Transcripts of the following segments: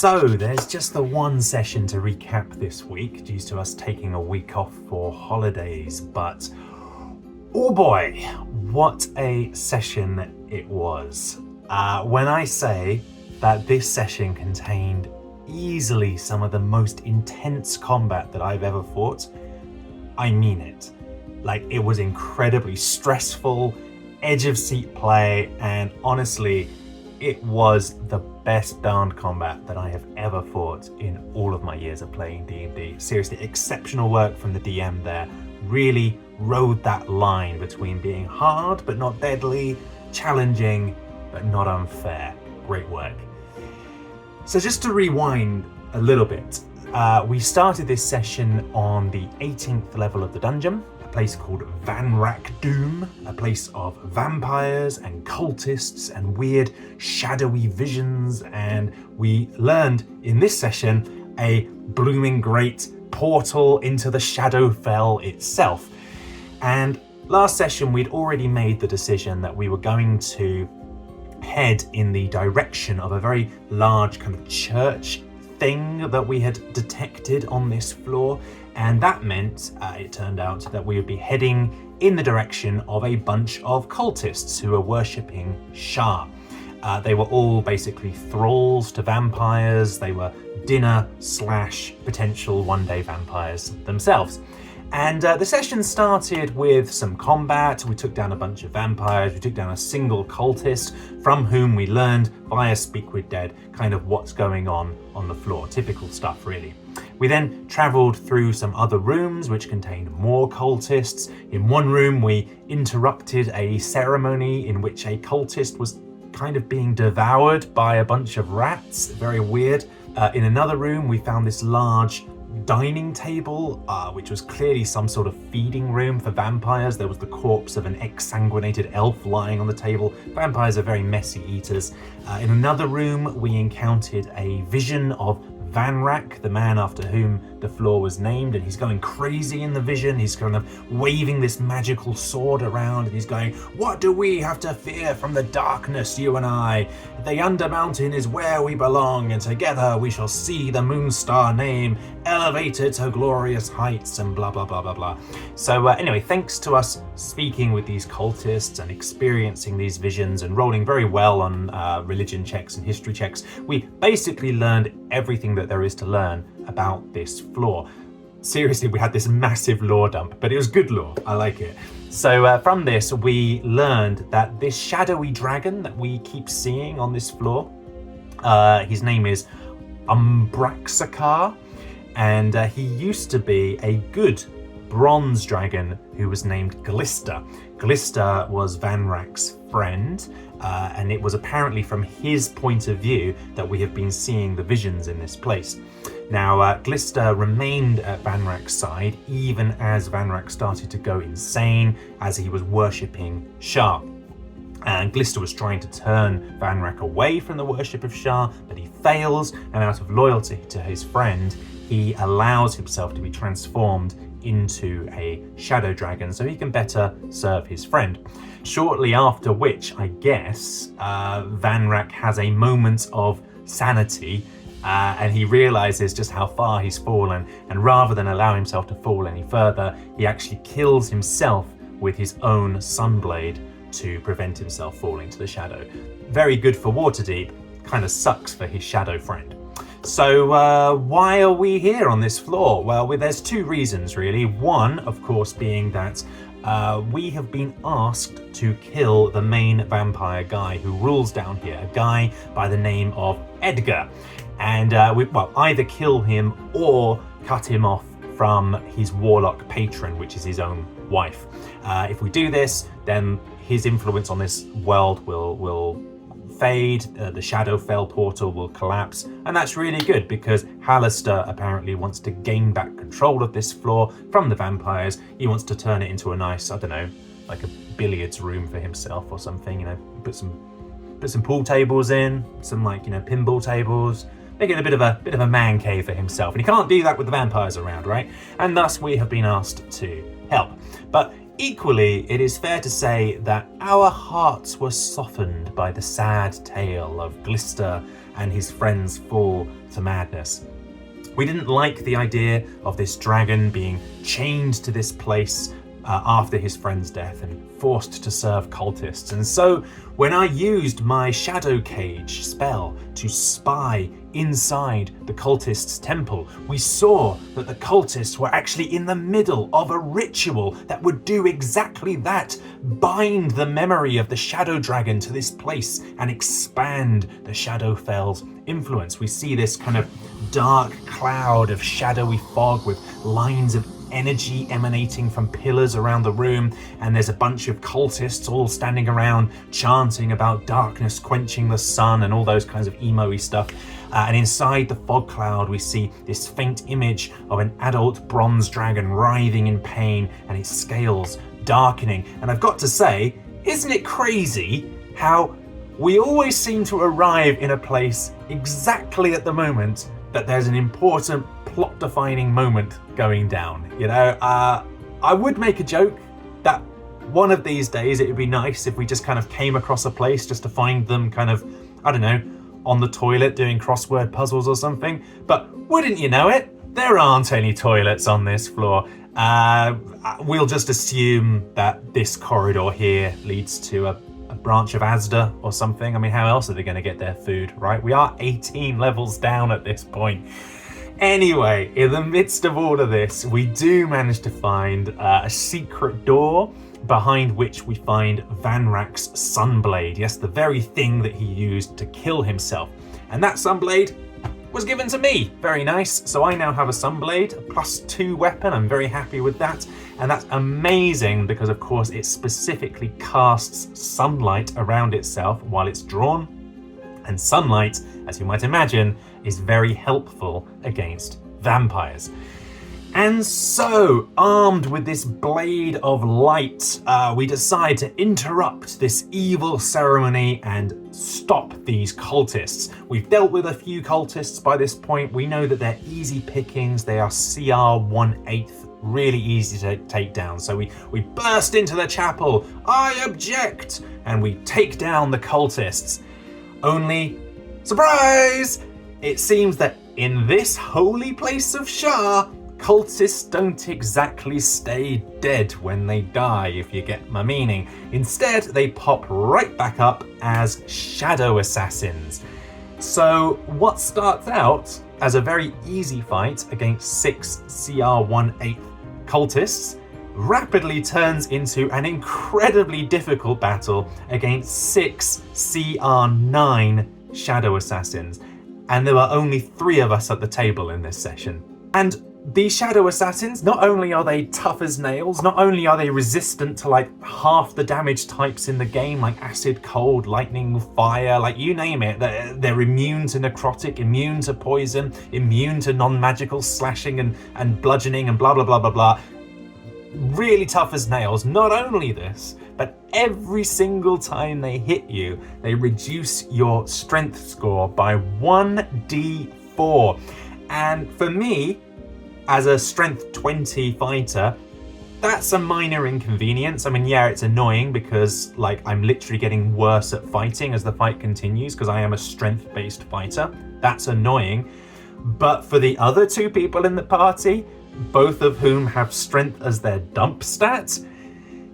So there's just the one session to recap this week due to us taking a week off for holidays, but oh boy, what a session it was. When I say that this session contained easily some of the most intense combat that I've ever fought, I mean it. Like, it was incredibly stressful, edge of seat play, and honestly, it was the best bound combat that I have ever fought in all of my years of playing D&D. Seriously, exceptional work from the DM there. Really rode that line between being hard but not deadly, challenging but not unfair. Great work. So just to rewind a little bit, we started this session on the 18th level of the dungeon, a place called Vanra Doom, a place of vampires and cultists and weird shadowy visions, and we learned in this session a blooming great portal into the Shadowfell itself. And last session we'd already made the decision that we were going to head in the direction of a very large kind of church thing that we had detected on this floor, and that meant, it turned out, that we would be heading in the direction of a bunch of cultists who are worshipping Shah. They were all basically thralls to vampires. They were dinner / potential one-day vampires themselves. And the session started with some combat. We took down a bunch of vampires. We took down a single cultist from whom we learned via Speak with Dead kind of what's going on the floor. Typical stuff, really. We then travelled through some other rooms which contained more cultists. In one room, we interrupted a ceremony in which a cultist was kind of being devoured by a bunch of rats. Very weird. In another room, we found this large dining table, which was clearly some sort of feeding room for vampires. There was the corpse of an exsanguinated elf lying on the table. Vampires are very messy eaters. In another room, we encountered a vision of Vanrak, the man after whom the floor was named, and he's going crazy in the vision. He's kind of waving this magical sword around, and he's going, "What do we have to fear from the darkness, you and I? The Undermountain is where we belong, and together we shall see the Moonstar name elevated to glorious heights," and blah, blah, blah, blah, blah. So anyway, thanks to us speaking with these cultists and experiencing these visions and rolling very well on religion checks and history checks, we basically learned everything that there is to learn about this floor. Seriously, we had this massive lore dump, but it was good lore. I like it. So from this, we learned that this shadowy dragon that we keep seeing on this floor, his name is Umbraxakar, and he used to be a good bronze dragon who was named Glista. Glista was Vanrak's friend, and it was apparently from his point of view that we have been seeing the visions in this place. Now, Glista remained at Vanrak's side even as Vanrak started to go insane as he was worshipping Shah. And Glista was trying to turn Vanrak away from the worship of Shah, but he fails, and out of loyalty to his friend, he allows himself to be transformed into a shadow dragon so he can better serve his friend. Shortly after which, I guess, Vanrak has a moment of sanity and he realizes just how far he's fallen, and rather than allow himself to fall any further, he actually kills himself with his own sunblade to prevent himself falling to the shadow. Very good for Waterdeep, kind of sucks for his shadow friend. So why are we here on this floor? Well, there's two reasons really. One, of course, being that we have been asked to kill the main vampire guy who rules down here, a guy by the name of Edgar. And we either kill him or cut him off from his warlock patron, which is his own wife. If we do this, then his influence on this world will fade, the Shadowfell portal will collapse, and that's really good because Hallister apparently wants to gain back control of this floor from the vampires. He wants to turn it into a nice, I don't know, like a billiards room for himself or something, you know, put some pool tables in, some like, you know, pinball tables, make it a bit of a man cave for himself. And he can't do that with the vampires around, right? And thus we have been asked to help. But equally, it is fair to say that our hearts were softened by the sad tale of Glista and his friends fall to madness. We didn't like the idea of this dragon being chained to this place after his friend's death and forced to serve cultists. And so when I used my shadow cage spell to spy inside the Cultists Temple, we saw that the cultists were actually in the middle of a ritual that would do exactly that: bind the memory of the shadow dragon to this place and expand the Shadowfell's influence. We see this kind of dark cloud of shadowy fog with lines of energy emanating from pillars around the room, and there's a bunch of cultists all standing around chanting about darkness quenching the sun and all those kinds of emo-y stuff. And inside the fog cloud we see this faint image of an adult bronze dragon writhing in pain and its scales darkening. And I've got to say, isn't it crazy how we always seem to arrive in a place exactly at the moment that there's an important plot-defining moment going down? You know, I would make a joke that one of these days it would be nice if we just kind of came across a place just to find them kind of, I don't know, on the toilet doing crossword puzzles or something. But wouldn't you know it, there aren't any toilets on this floor. We'll just assume that this corridor here leads to a branch of Asda or something. I mean, how else are they going to get their food, right? We are 18 levels down at this point. Anyway, in the midst of all of this, we do manage to find a secret door behind which we find Vanrak's sunblade. Yes, the very thing that he used to kill himself. And that sunblade was given to me. Very nice. So I now have a sunblade, a +2 weapon. I'm very happy with that. And that's amazing because, of course, it specifically casts sunlight around itself while it's drawn. And sunlight, as you might imagine, is very helpful against vampires. And so, armed with this blade of light, we decide to interrupt this evil ceremony and stop these cultists. We've dealt with a few cultists by this point. We know that they're easy pickings. They are CR 1/8, really easy to take down. So we burst into the chapel. I object! And we take down the cultists. Only, surprise! It seems that in this holy place of Shah, cultists don't exactly stay dead when they die, if you get my meaning. Instead, they pop right back up as shadow assassins. So what starts out as a very easy fight against 6 CR 1/8 cultists rapidly turns into an incredibly difficult battle against 6 CR 9 shadow assassins. And there were only 3 of us at the table in this session. And these shadow assassins, not only are they tough as nails, not only are they resistant to like half the damage types in the game, like acid, cold, lightning, fire, like you name it, they're immune to necrotic, immune to poison, immune to non-magical slashing and bludgeoning and blah, blah, blah, blah, blah. Really tough as nails. Not only this, but every single time they hit you, they reduce your strength score by 1d4. And for me, as a strength 20 fighter, that's a minor inconvenience. I mean, yeah, it's annoying because like I'm literally getting worse at fighting as the fight continues because I am a strength-based fighter. That's annoying. But for the other 2 people in the party, both of whom have strength as their dump stat,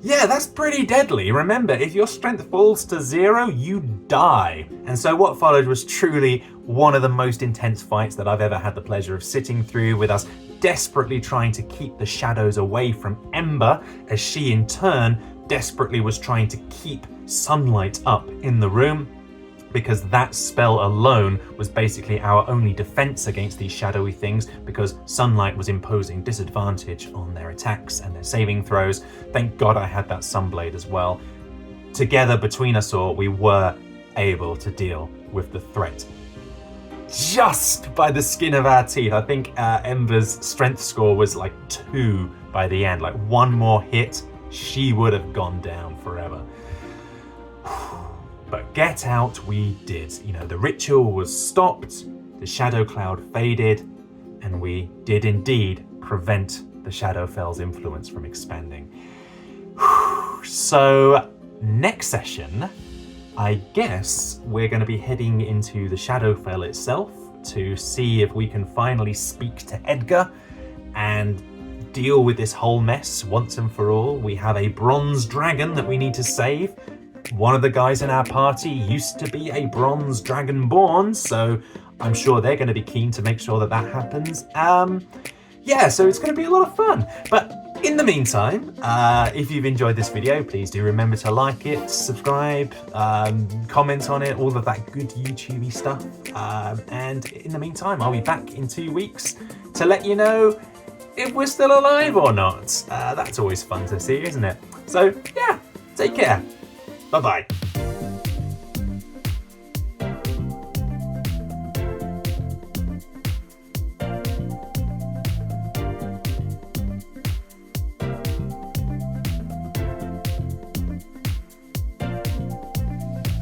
yeah, that's pretty deadly. Remember, if your strength falls to 0, you die. And so what followed was truly one of the most intense fights that I've ever had the pleasure of sitting through, with us desperately trying to keep the shadows away from Ember, as she in turn desperately was trying to keep sunlight up in the room, because that spell alone was basically our only defense against these shadowy things, because sunlight was imposing disadvantage on their attacks and their saving throws. Thank God I had that sunblade as well. Together, between us all, we were able to deal with the threat just by the skin of our teeth. I think Ember's strength score was like 2 by the end. Like one more hit, she would have gone down forever. But get out we did. You know, the ritual was stopped, the shadow cloud faded, and we did indeed prevent the Shadowfell's influence from expanding. So next session, I guess we're going to be heading into the Shadowfell itself to see if we can finally speak to Edgar and deal with this whole mess once and for all. We have a bronze dragon that we need to save. One of the guys in our party used to be a bronze dragonborn, so I'm sure they're going to be keen to make sure that that happens. Yeah, so it's going to be a lot of fun. But in the meantime, if you've enjoyed this video, please do remember to like it, subscribe, comment on it, all of that good YouTubey stuff. And in the meantime, I'll be back in 2 weeks to let you know if we're still alive or not. That's always fun to see, isn't it? So yeah, take care. Bye-bye.